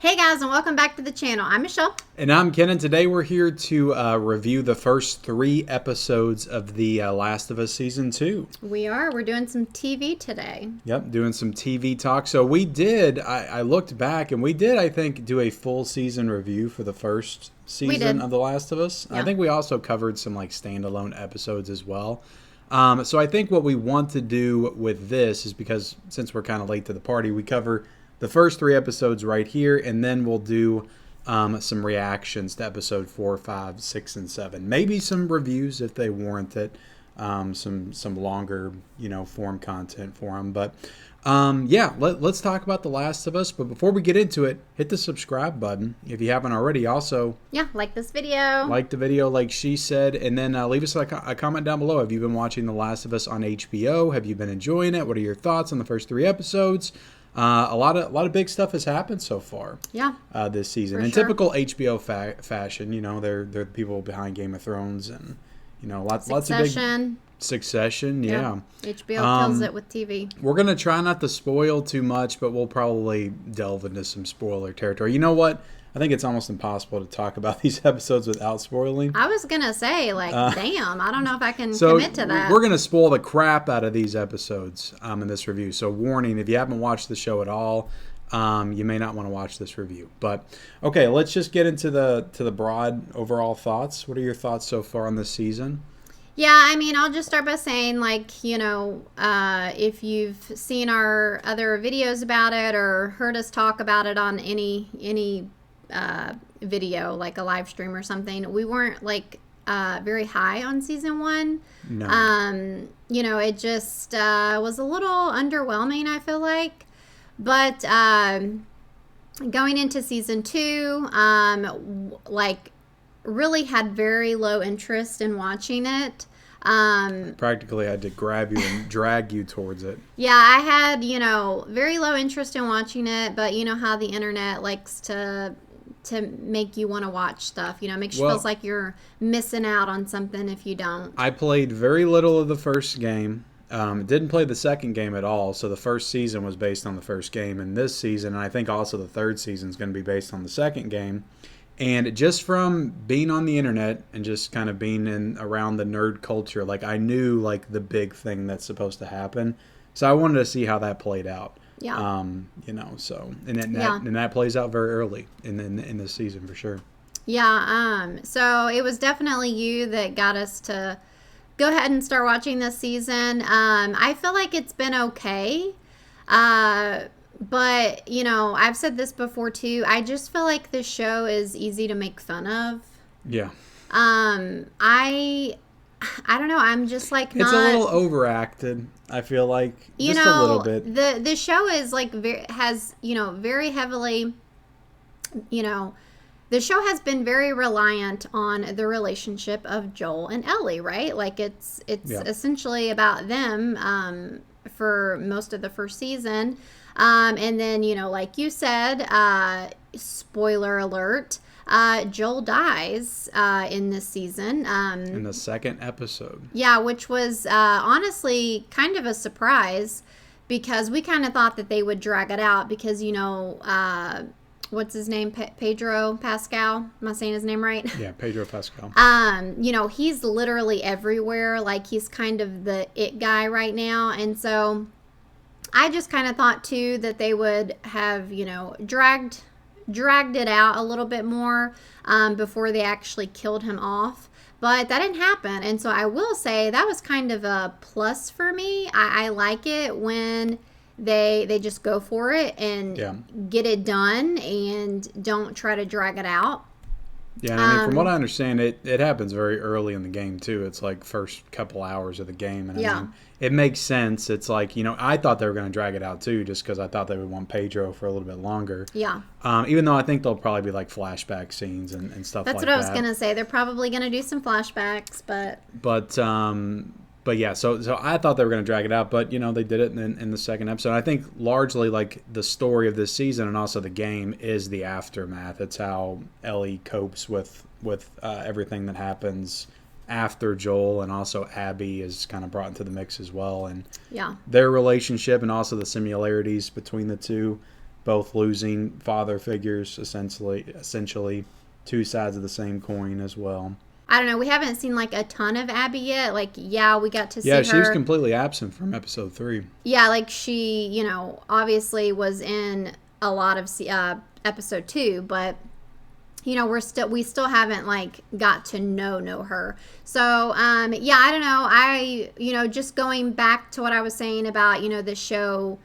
Hey guys, and welcome back to the channel. I'm Michelle. And I'm Ken, and today we're here to review the first 3 episodes of The Last of Us Season 2. We're doing some TV today. Yep, doing some TV talk. So I looked back, and we did, I think, do a full season review for the first season of The Last of Us. Yeah. I think we also covered some standalone episodes as well. So I think what we want to do with this is, because since we're kind of late to the party, we cover the first 3 episodes right here, and then we'll do some reactions to episode 4, 5, 6, and 7. Maybe some reviews if they warrant it. Some longer, form content for them. But let's talk about The Last of Us. But before we get into it, hit the subscribe button if you haven't already. Also, like this video. Like the video, like she said, and then leave us a comment down below. Have you been watching The Last of Us on HBO? Have you been enjoying it? What are your thoughts on the first 3 episodes? A lot of big stuff has happened so far. Yeah. This season, in typical HBO fashion, they're the people behind Game of Thrones, and lots of big Succession. Yeah. HBO kills it with TV. We're gonna try not to spoil too much, but we'll probably delve into some spoiler territory. You know what? I think it's almost impossible to talk about these episodes without spoiling. I was going to say, damn, I don't know if I can commit to that. We're going to spoil the crap out of these episodes in this review. So warning, if you haven't watched the show at all, you may not want to watch this review. But, okay, let's just get into the broad overall thoughts. What are your thoughts so far on this season? Yeah, I mean, I'll just start by saying, if you've seen our other videos about it or heard us talk about it on any video, like a live stream or something, we weren't very high on season 1. No. It just was a little underwhelming, I feel like. But going into season 2, really had very low interest in watching it. Practically had to grab you and drag you towards it. Yeah, I had, very low interest in watching it, but you know how the internet likes to make you want to watch stuff. Makes you feel like you're missing out on something if you don't. I played very little of the first game. Didn't play the second game at all, so the first season was based on the first game, and this season, and I think also the third season is going to be based on the second game. And just from being on the internet and just kind of being around the nerd culture, I knew the big thing that's supposed to happen. So I wanted to see how that played out. Yeah. And that plays out very early in this season for sure. Yeah. So it was definitely you that got us to go ahead and start watching this season. I feel like it's been okay. But, I've said this before too. I just feel like this show is easy to make fun of. Yeah. I don't know. I'm just not. It's a little overacted. I feel like just a little bit. The show is has very heavily. The show has been very reliant on the relationship of Joel and Ellie, right? It's essentially about them for most of the first season. And then, like you said, spoiler alert, Joel dies in this season. In the second episode. Yeah, which was honestly kind of a surprise, because we kind of thought that they would drag it out because, what's his name? Pedro Pascal. Am I saying his name right? Yeah, Pedro Pascal. He's literally everywhere. He's kind of the it guy right now. And so I just kind of thought too that they would have, dragged it out a little bit more before they actually killed him off. But that didn't happen. And so I will say that was kind of a plus for me. I like it when they just go for it and get it done and don't try to drag it out. Yeah, I mean, from what I understand, it happens very early in the game, too. It's first couple hours of the game. And I mean, it makes sense. It's I thought they were going to drag it out, too, just because I thought they would want Pedro for a little bit longer. Yeah. Even though I think there'll probably be, flashback scenes and stuff like that. That's what I was going to say. They're probably going to do some flashbacks, but... But yeah, so I thought they were going to drag it out, but they did it in the second episode. I think largely the story of this season and also the game is the aftermath. It's how Ellie copes with everything that happens after Joel, and also Abby is kind of brought into the mix as well, and their relationship and also the similarities between the two. both losing father figures, essentially two sides of the same coin as well. I don't know. We haven't seen like a ton of Abby yet. Like, yeah, we got to see her. Yeah, she was completely absent from episode 3. Yeah, like she, obviously was in a lot of episode 2, but we still haven't like got to know her. So yeah, I don't know. I just going back to what I was saying about the show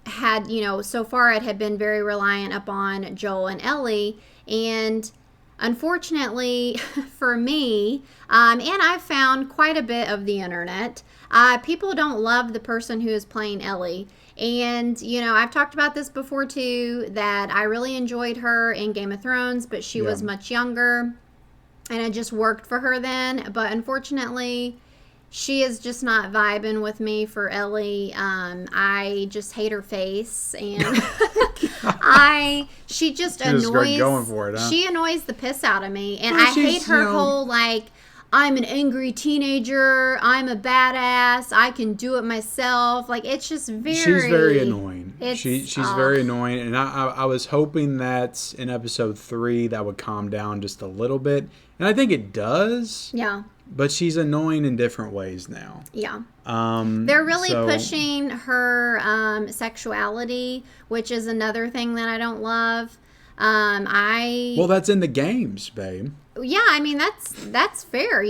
had so far it had been very reliant upon Joel and Ellie, and unfortunately for me, and I've found quite a bit of the internet, people don't love the person who is playing Ellie. And, I've talked about this before too, that I really enjoyed her in Game of Thrones, but she was much younger and it just worked for her then. But unfortunately, she is just not vibing with me for Ellie. I just hate her face, and she just annoys. Going for it, huh? She annoys the piss out of me, and I hate her whole like, I'm an angry teenager, I'm a badass, I can do it myself. Like, it's just very... She's very annoying. She's very annoying, and I was hoping that in episode 3 that would calm down just a little bit, and I think it does. Yeah. But she's annoying in different ways now. Yeah. They're really pushing her sexuality, which is another thing that I don't love. Well, that's in the games, babe. Yeah, I mean, that's fair.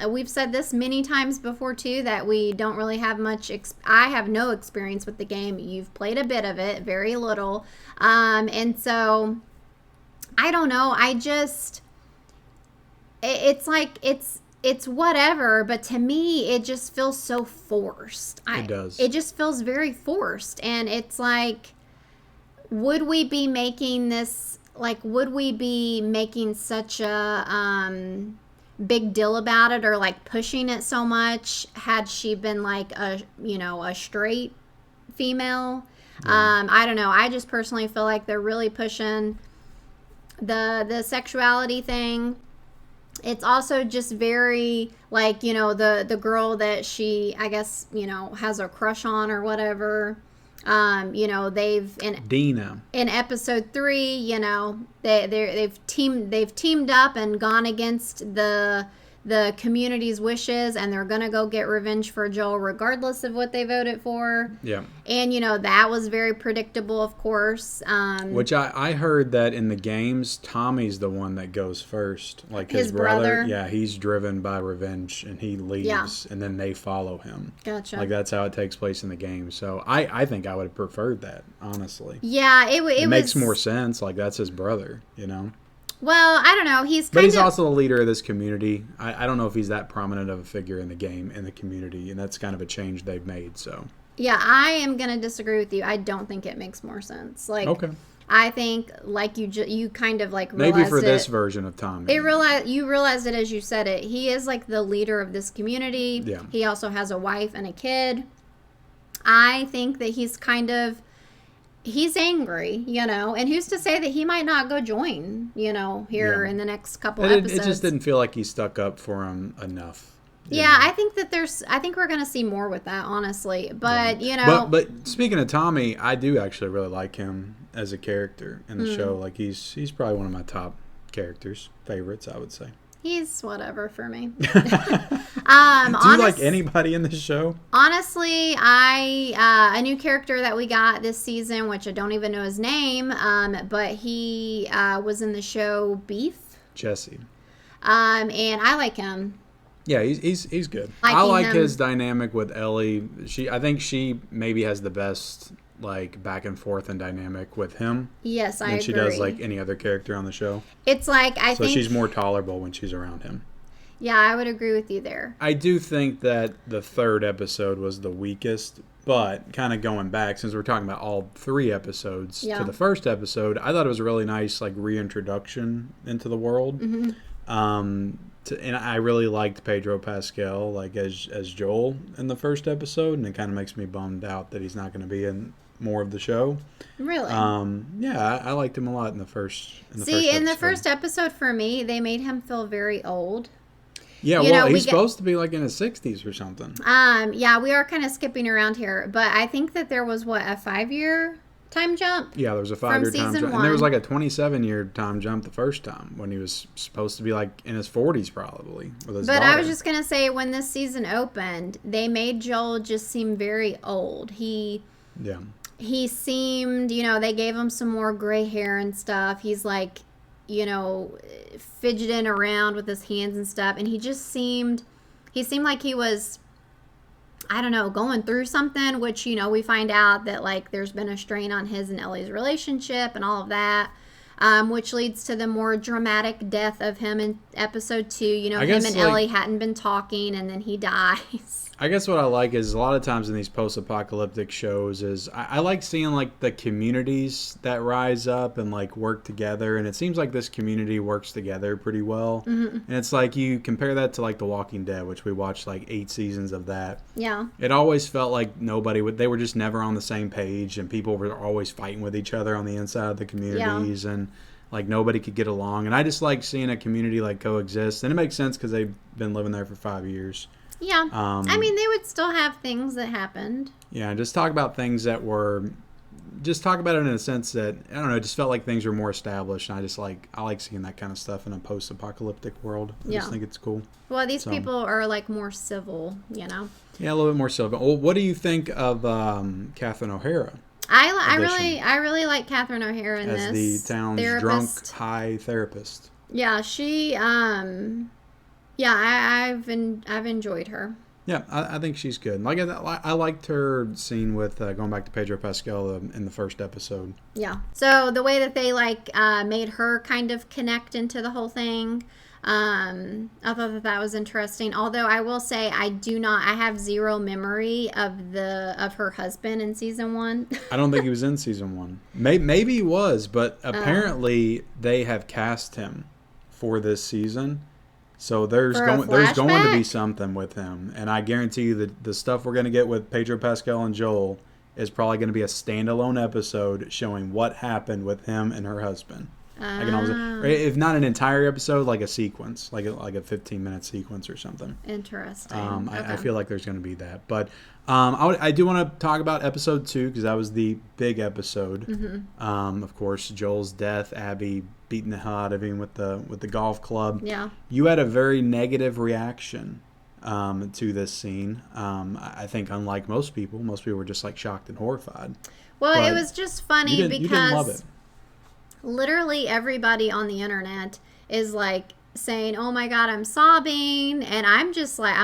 We've said this many times before, too, that we don't really have much... I have no experience with the game. You've played a bit of it, very little. And so, I don't know. I just... It's like, it's whatever, but to me, it just feels so forced. It does. It just feels very forced. And it's like, would we be making this... Like, would we be making such a big deal about it, or like pushing it so much had she been like a straight female? Yeah. I don't know. I just personally feel like they're really pushing the sexuality thing. It's also just very like, the girl that she, I guess, has a crush on or whatever. They've Dina in episode 3, they've teamed up and gone against the community's wishes, and they're gonna go get revenge for Joel regardless of what they voted for. Yeah. And that was very predictable, of course. Which I heard that in the games, Tommy's the one that goes first. Like his brother. Yeah, he's driven by revenge and he leaves, and then they follow him. Gotcha. Like that's how it takes place in the game. So I think I would have preferred that, honestly. Yeah, it makes more sense. Like that's his brother, Well, I don't know. But he's also the leader of this community. I don't know if he's that prominent of a figure in the game, in the community, and that's kind of a change they've made. So yeah, I am going to disagree with you. I don't think it makes more sense. Like, okay. I think, like, you kind of, like, realized maybe for this version of Tommy. You realized it as you said it. He is, like, the leader of this community. Yeah. He also has a wife and a kid. I think that he's kind of... He's angry, and who's to say that he might not go join, here in the next couple episodes. It just didn't feel like he stuck up for him enough. Yeah, I think we're going to see more with that, honestly. But, But speaking of Tommy, I do actually really like him as a character in the show. Like, he's probably one of my top favorites, I would say. He's whatever for me. Do you like anybody in the show? Honestly, a new character that we got this season, which I don't even know his name, but he was in the show Beef. Jesse. And I like him. Yeah, he's good. I like his dynamic with Ellie. I think she maybe has the best like back and forth and dynamic with him. Yes, I agree. Than she does like any other character on the show. It's like I think she's more tolerable when she's around him. Yeah, I would agree with you there. I do think that the 3rd episode was the weakest, but kind of going back, since we're talking about all 3 episodes to the 1st episode, I thought it was a really nice like reintroduction into the world. Mm-hmm. And I really liked Pedro Pascal like as Joel in the 1st episode, and it kind of makes me bummed out that he's not going to be in more of the show. Really? Yeah, I liked him a lot in the first. In the first episode, for me, they made him feel very old. Yeah, he's supposed to be like in his 60s or something. Yeah, we are kind of skipping around here, but I think that there was a 5-year time jump. Yeah, there was a 5-year time jump. 1. And there was like a 27-year time jump the first time when he was supposed to be like in his 40s probably with his daughter. I was just going to say, when this season opened, they made Joel just seem very old. He seemed, they gave him some more gray hair and stuff. He's like, fidgeting around with his hands and stuff. And he seemed like he was, I don't know, going through something, which, we find out that, like, there's been a strain on his and Ellie's relationship and all of that, which leads to the more dramatic death of him in episode 2. Him and Ellie hadn't been talking, and then he dies. I guess what I like is a lot of times in these post-apocalyptic shows is I like seeing like the communities that rise up and like work together, and it seems like this community works together pretty well. And it's like you compare that to like The Walking Dead, which we watched like 8 seasons of that. Yeah. It always felt like they were just never on the same page, and people were always fighting with each other on the inside of the communities, and like nobody could get along. And I just like seeing a community like coexist, and it makes sense because they've been living there for 5 years. Yeah. I mean, they would still have things that happened. Yeah, just talk about things that were... Just talk about it in a sense that, I don't know, it just felt like things were more established. And I like seeing that kind of stuff in a post-apocalyptic world. I just think it's cool. Well, these people are, like, more civil, Yeah, a little bit more civil. Well, what do you think of Catherine O'Hara? I really like Catherine O'Hara in this. As the town's drunk, high therapist. Yeah, she... I've enjoyed her. Yeah, I think she's good. Like I liked her scene with going back to Pedro Pascal in the first episode. Yeah. So the way that they made her kind of connect into the whole thing, I thought that was interesting. Although I will say I have zero memory of her husband in season 1. I don't think he was in season 1. Maybe he was, but apparently they have cast him for this season. So there's going to be something with him, and I guarantee you that the stuff we're going to get with Pedro Pascal and Joel is probably going to be a standalone episode showing what happened with him and her husband. If not an entire episode, like a sequence, like a 15-minute sequence or something. Interesting. Okay. I feel like there's going to be that, but I do want to talk about episode 2 because that was the big episode. Mm-hmm. Of course, Joel's death, Abby beating the hell out of him with the golf club. Yeah. You had a very negative reaction to this scene. I think unlike most people were just like shocked and horrified. Well, it was just funny because you didn't love it. Literally everybody on the internet is like saying, "Oh my God, I'm sobbing," and I'm just like,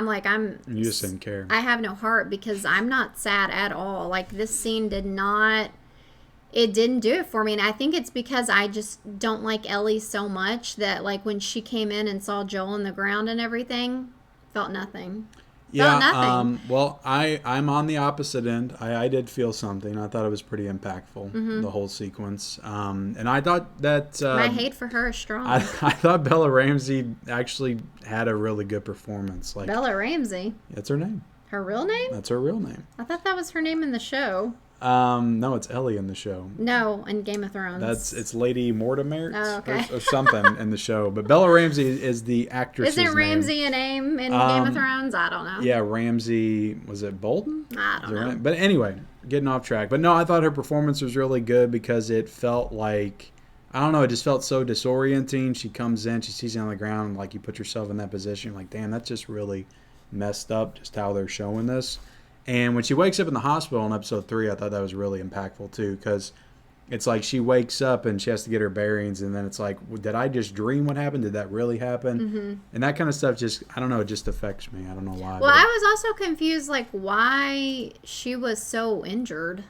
You just didn't care. I have no heart because I'm not sad at all. Like this scene it didn't do it for me, and I think it's because I just don't like Ellie so much that like when she came in and saw Joel on the ground and everything, felt nothing. Yeah, nothing. Well, I'm on the opposite end. I did feel something. I thought it was pretty impactful, the whole sequence. And I thought that... my hate for her is strong. I thought Bella Ramsey actually had a really good performance. Like Bella Ramsey? That's her name. Her real name? That's her real name. I thought that was her name in the show. No, it's Ellie in the show. No, in Game of Thrones. It's Lady Mortimer or something in the show. But Bella Ramsey is the actress's name. Isn't Ramsey a name in Game of Thrones? I don't know. Yeah, Ramsey, was it Bolton? I don't know. Right? But anyway, getting off track. But no, I thought her performance was really good because it felt like, I don't know, it just felt so disorienting. She comes in, she sees you on the ground, and like you put yourself in that position, you're like, damn, that's just really messed up, just how they're showing this. And when she wakes up in the hospital in episode 3, I thought that was really impactful too, because it's like she wakes up and she has to get her bearings, and then it's like, did I just dream what happened? Did that really happen? Mm-hmm. And that kind of stuff just, I don't know, it just affects me. I don't know why. Well, I was also confused, like, why she was so injured.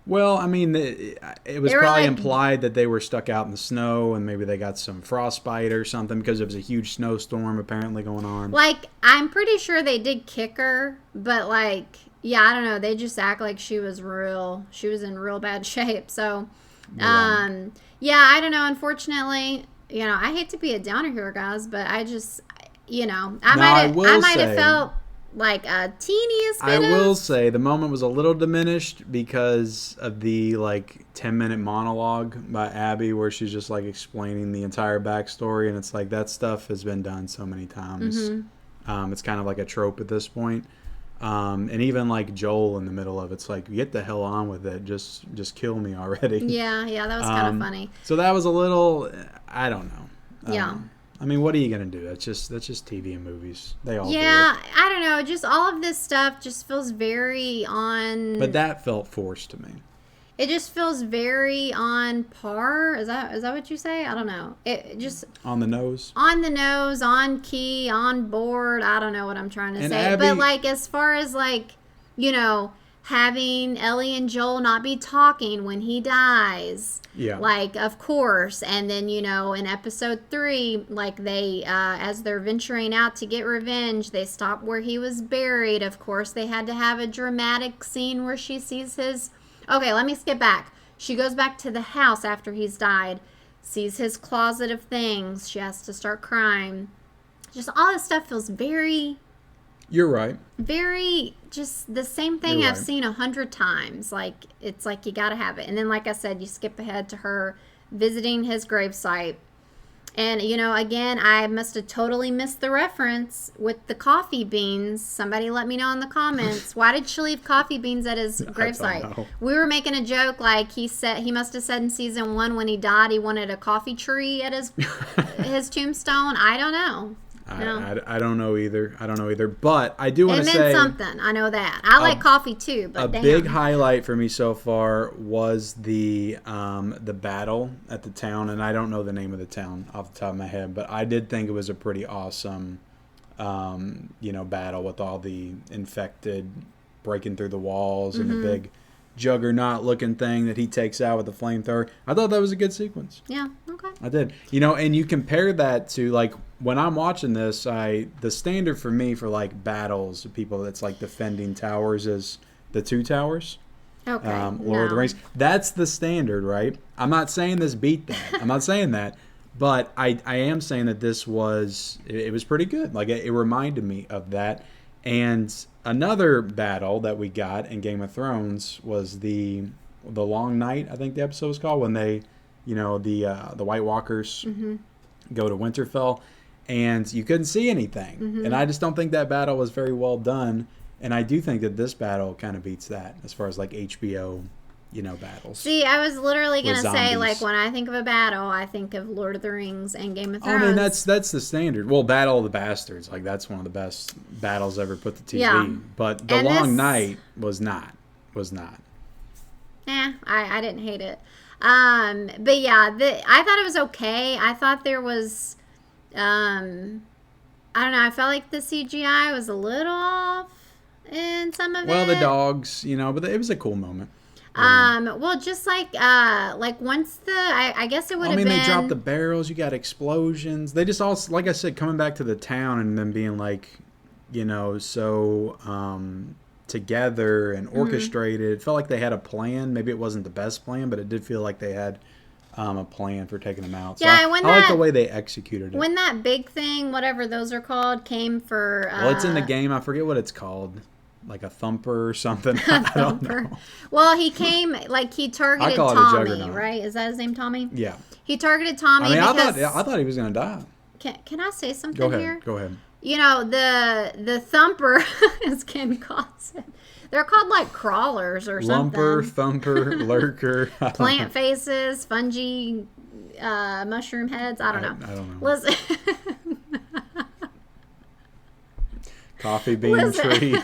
Well, I mean, it was probably implied that they were stuck out in the snow and maybe they got some frostbite or something because it was a huge snowstorm apparently going on. Like, I'm pretty sure they did kick her, but, like... Yeah, I don't know. They just act like she was in real bad shape. So, I don't know. Unfortunately, I hate to be a downer here, guys, but I just, I might have felt like a teeniest bit. I will say the moment was a little diminished because of the 10-minute monologue by Abby where she's just like explaining the entire backstory, and it's like that stuff has been done so many times. Mm-hmm. It's kind of like a trope at this point. And even like Joel in the middle of it's like, get the hell on with it. Just kill me already. Yeah, that was kind of funny. So that was a little, I don't know. Yeah. I mean, what are you gonna do? That's just TV and movies. They all do it. I don't know. Just all of this stuff just feels very on. But that felt forced to me. It just feels very on par. Is that what you say? I don't know. It just on the nose. On the nose, on key, on board. I don't know what I'm trying to say. Abby, but like as far as like, having Ellie and Joel not be talking when he dies. Yeah. Like, of course. And then, in episode 3, like they, as they're venturing out to get revenge, they stop where he was buried. Of course, they had to have a dramatic scene where she sees his... Okay, let me skip back. She goes back to the house after he's died, sees his closet of things. She has to start crying. Just all this stuff feels very... You're right. Very, just the same thing I've seen 100 times. Like, it's like you gotta have it. And then, like I said, you skip ahead to her visiting his gravesite. And, again, I must have totally missed the reference with the coffee beans. Somebody let me know in the comments. Why did she leave coffee beans at his gravesite? We were making a joke like he must have said in season 1 when he died he wanted a coffee tree at his tombstone. I don't know. No. I don't know either. But I do want to say... It meant something. I know that. I like coffee too, but damn. Big highlight for me so far was the battle at the town. And I don't know the name of the town off the top of my head. But I did think it was a pretty awesome, battle with all the infected breaking through the walls and the big juggernaut-looking thing that he takes out with the flamethrower. I thought that was a good sequence. Yeah, okay. I did. And you compare that to, like, when I'm watching this, the standard for me for, like, battles, people that's, like, defending towers is the 2 towers. Okay, Lord of the Rings. That's the standard, right? I'm not saying this beat that. I'm not saying that. But I am saying that this was, it was pretty good. Like, it reminded me of that. And another battle that we got in Game of Thrones was the Long Night, I think the episode was called, when they, the White Walkers go to Winterfell, and you couldn't see anything. And I just don't think that battle was very well done. And I do think that this battle kind of beats that as far as like HBO, battles. See, I was literally going to say, like, when I think of a battle, I think of Lord of the Rings and Game of Thrones. I mean, that's the standard. Well, Battle of the Bastards, like, that's one of the best battles ever put to TV. Yeah. But The Long Night was not. I didn't hate it. But yeah, I thought it was okay. I thought there was, I don't know, I felt like the CGI was a little off in some of it. Well, the dogs, but it was a cool moment. Well, just like once I guess it would have been. They dropped the barrels. You got explosions. They just all, like I said, coming back to the town and then being like, so together and orchestrated. It felt like they had a plan. Maybe it wasn't the best plan, but it did feel like they had a plan for taking them out. So yeah, I like the way they executed it. When that big thing, whatever those are called, came for. Well, it's in the game. I forget what it's called. Like a thumper or something. I don't know. Well, he came, like, he targeted Tommy, right? Is that his name, Tommy? Yeah. He targeted Tommy because... I thought he was going to die. Can I say something here? Go ahead. The thumper, as Ken calls it, they're called, like, crawlers or something. Lumper, thumper, lurker. Plant faces, fungi, mushroom heads. I don't know. I don't know. Listen... Coffee bean tree,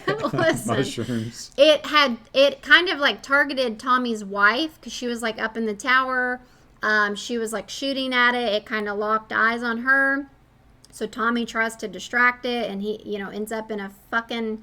mushrooms. It kind of like targeted Tommy's wife because she was like up in the tower. She was like shooting at it. It kind of locked eyes on her. So Tommy tries to distract it, and he ends up in a fucking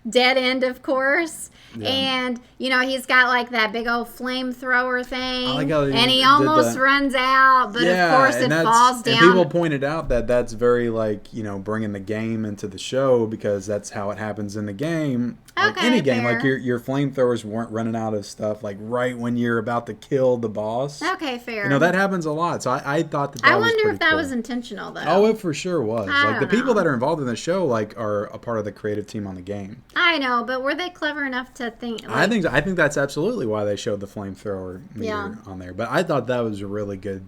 dead end, of course. Yeah. And he's got like that big old flamethrower thing, and he almost runs out, but of course it falls down. And people pointed out that that's very like bringing the game into the show, because that's how it happens in the game. Like any game, like your flamethrowers weren't running out of stuff like right when you're about to kill the boss. Okay, fair. That happens a lot. So I thought that. I wonder if that was intentional though. Oh, it for sure was. Like the people that are involved in the show like are a part of the creative team on the game. I know, but were they clever enough to think? Like, I think that's absolutely why they showed the flamethrower meter on there. But I thought that was a really good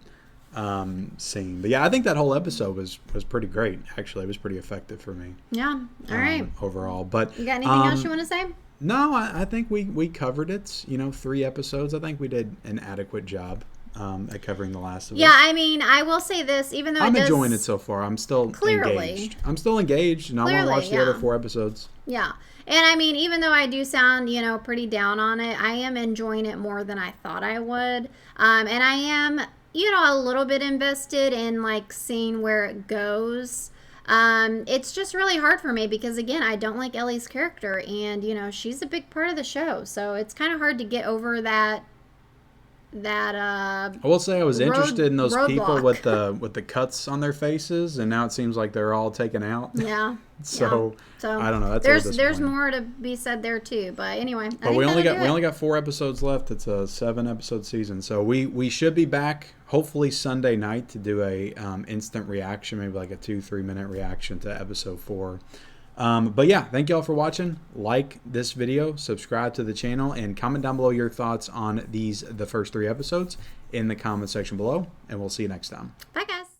scene. But yeah, I think that whole episode was pretty great. Actually, it was pretty effective for me. Yeah. All right. Overall, but you got anything else you want to say? No, I think we covered it. 3 episodes. I think we did an adequate job at covering The Last of Us. Yeah, I mean, I will say this, even though I'm enjoying it so far. I'm still engaged. I'm still engaged, and I want to watch the other 4 episodes. Yeah. And I mean, even though I do sound, pretty down on it, I am enjoying it more than I thought I would. And I am, a little bit invested in like seeing where it goes. It's just really hard for me because, again, I don't like Ellie's character, and she's a big part of the show, so it's kind of hard to get over that. I will say I was interested in those people with the cuts on their faces, and now it seems like they're all taken out. Yeah. So I don't know. There's more to be said there too, but anyway. But we only got 4 episodes left. It's a 7-episode season, so we should be back hopefully Sunday night to do a instant reaction, maybe like a 2-3 minute reaction to episode 4. But yeah, thank y'all for watching. Like this video, subscribe to the channel, and comment down below your thoughts on the first 3 episodes in the comment section below, and we'll see you next time. Bye, guys.